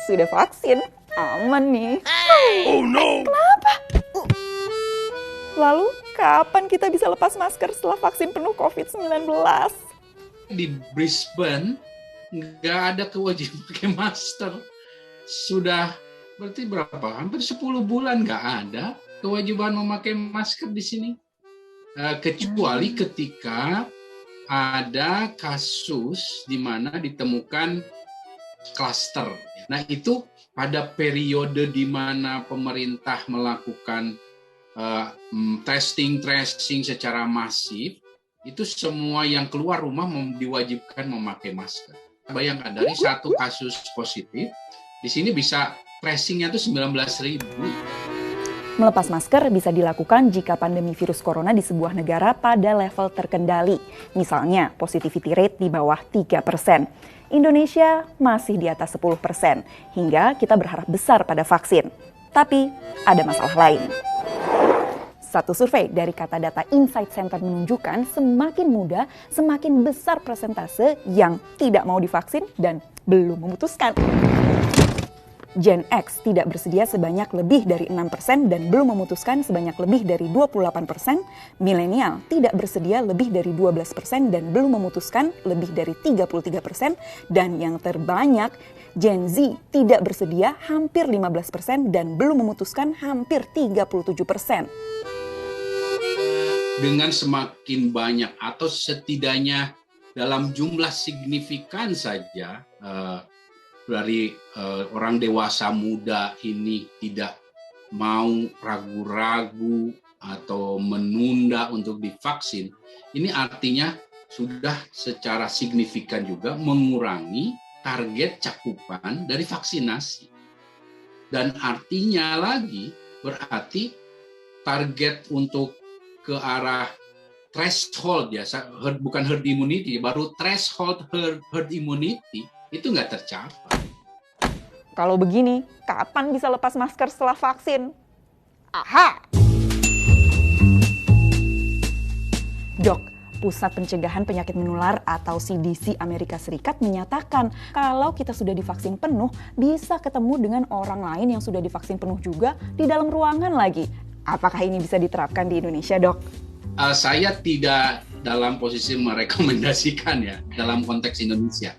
sudah vaksin, aman nih. Oh no! Lalu, kapan kita bisa lepas masker setelah vaksin penuh COVID-19? Di Brisbane nggak ada kewajiban pakai masker. Sudah berarti berapa? Hampir 10 bulan nggak ada kewajiban memakai masker di sini. Kecuali ketika ada kasus di mana ditemukan klaster. Nah itu pada periode di mana pemerintah melakukan testing, tracing secara masif, itu semua yang keluar rumah diwajibkan memakai masker. Bayangkan dari satu kasus positif, di sini bisa tracingnya itu 19.000. Melepas masker bisa dilakukan jika pandemi virus corona di sebuah negara pada level terkendali. Misalnya, positivity rate di bawah 3%. Indonesia masih di atas 10%, hingga kita berharap besar pada vaksin. Tapi, ada masalah lain. Satu survei dari Kata Data Insight Center menunjukkan semakin muda, semakin besar persentase yang tidak mau divaksin dan belum memutuskan. Gen X tidak bersedia sebanyak lebih dari 6% dan belum memutuskan sebanyak lebih dari 28%. Milenial tidak bersedia lebih dari 12% dan belum memutuskan lebih dari 33%. Dan yang terbanyak, Gen Z tidak bersedia hampir 15% dan belum memutuskan hampir 37%. Dengan semakin banyak atau setidaknya dalam jumlah signifikan saja dari orang dewasa muda ini tidak mau ragu-ragu atau menunda untuk divaksin, ini artinya sudah secara signifikan juga mengurangi target cakupan dari vaksinasi. Dan artinya lagi berarti target untuk ke arah threshold ya, bukan herd immunity, baru threshold herd immunity itu nggak tercapai. Kalau begini, kapan bisa lepas masker setelah vaksin? Aha! Dok, Pusat Pencegahan Penyakit Menular atau CDC Amerika Serikat menyatakan kalau kita sudah divaksin penuh, bisa ketemu dengan orang lain yang sudah divaksin penuh juga di dalam ruangan lagi. Apakah ini bisa diterapkan di Indonesia, Dok? Saya tidak dalam posisi merekomendasikan ya dalam konteks Indonesia.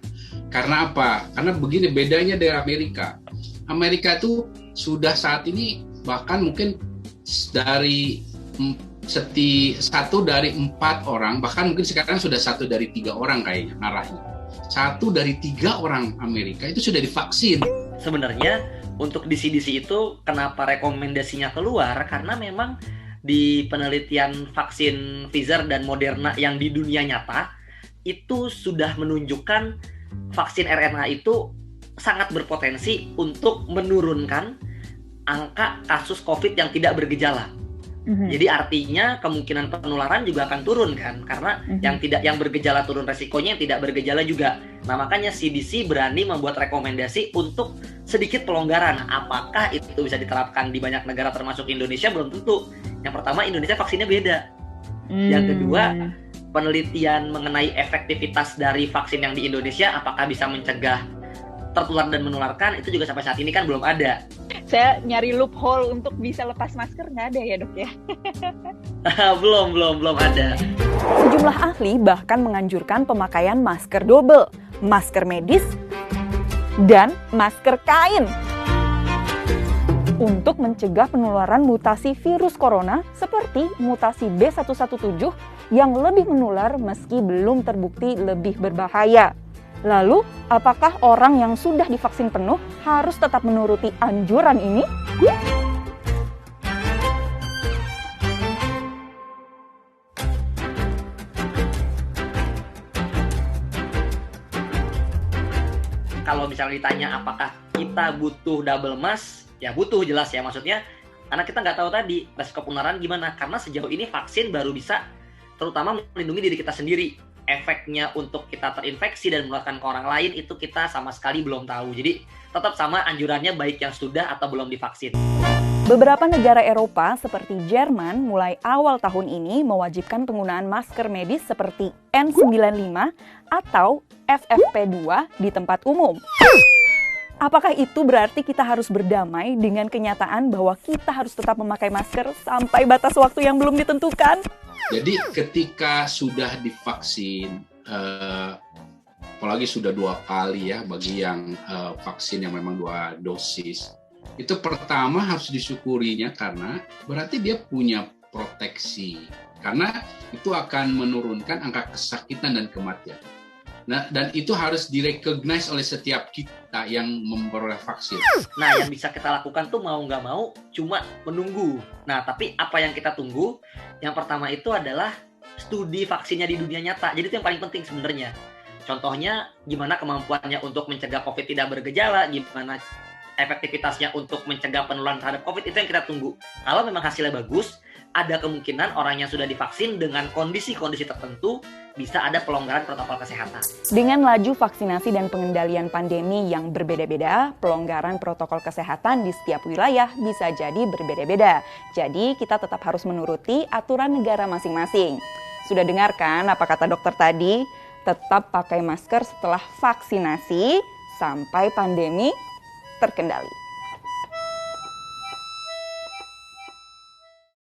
Karena apa? Karena begini bedanya dari Amerika. Amerika itu sudah saat ini bahkan mungkin dari 1 dari 4 orang, bahkan mungkin sekarang sudah 1 dari 3 orang kayaknya arahnya. 1 dari 3 orang Amerika itu sudah divaksin. Sebenarnya untuk di CDC itu kenapa rekomendasinya keluar? Karena memang di penelitian vaksin Pfizer dan Moderna yang di dunia nyata itu sudah menunjukkan vaksin RNA itu sangat berpotensi untuk menurunkan angka kasus COVID yang tidak bergejala. Jadi artinya kemungkinan penularan juga akan turun kan, karena yang bergejala turun resikonya, yang tidak bergejala juga. Nah makanya CDC berani membuat rekomendasi untuk sedikit pelonggaran. Apakah itu bisa diterapkan di banyak negara termasuk Indonesia? Belum tentu. Yang pertama, Indonesia vaksinnya beda. Yang kedua, penelitian mengenai efektivitas dari vaksin yang di Indonesia, apakah bisa mencegah tertular dan menularkan, itu juga sampai saat ini kan belum ada. Saya nyari loophole untuk bisa lepas masker, nggak ada ya dok ya? belum ada. Sejumlah ahli bahkan menganjurkan pemakaian masker double, masker medis, dan masker kain untuk mencegah penularan mutasi virus corona seperti mutasi B117 yang lebih menular meski belum terbukti lebih berbahaya. Lalu, apakah orang yang sudah divaksin penuh harus tetap menuruti anjuran ini? Kalau misalnya ditanya apakah kita butuh double mask, ya butuh jelas ya, maksudnya karena kita nggak tahu tadi resiko penularan gimana, karena sejauh ini vaksin baru bisa terutama melindungi diri kita sendiri. Efeknya untuk kita terinfeksi dan menularkan ke orang lain itu kita sama sekali belum tahu. Jadi tetap sama anjurannya baik yang sudah atau belum divaksin. Beberapa negara Eropa seperti Jerman mulai awal tahun ini mewajibkan penggunaan masker medis seperti N95 atau FFP2 di tempat umum. Apakah itu berarti kita harus berdamai dengan kenyataan bahwa kita harus tetap memakai masker sampai batas waktu yang belum ditentukan? Jadi ketika sudah divaksin, apalagi sudah 2 kali ya bagi yang vaksin yang memang 2 dosis, itu pertama harus disyukurinya karena berarti dia punya proteksi. Karena itu akan menurunkan angka kesakitan dan kematian. Nah, dan itu harus direcognize oleh setiap kita yang memperoleh vaksin. Nah, yang bisa kita lakukan tuh mau nggak mau cuma menunggu. Nah, tapi apa yang kita tunggu? Yang pertama itu adalah studi vaksinnya di dunia nyata. Jadi itu yang paling penting sebenarnya. Contohnya, gimana kemampuannya untuk mencegah COVID tidak bergejala, gimana efektivitasnya untuk mencegah penularan terhadap COVID, itu yang kita tunggu. Kalau memang hasilnya bagus, ada kemungkinan orang yang sudah divaksin dengan kondisi-kondisi tertentu bisa ada pelonggaran protokol kesehatan. Dengan laju vaksinasi dan pengendalian pandemi yang berbeda-beda, pelonggaran protokol kesehatan di setiap wilayah bisa jadi berbeda-beda. Jadi kita tetap harus menuruti aturan negara masing-masing. Sudah dengarkan apa kata dokter tadi? Tetap pakai masker setelah vaksinasi sampai pandemi terkendali.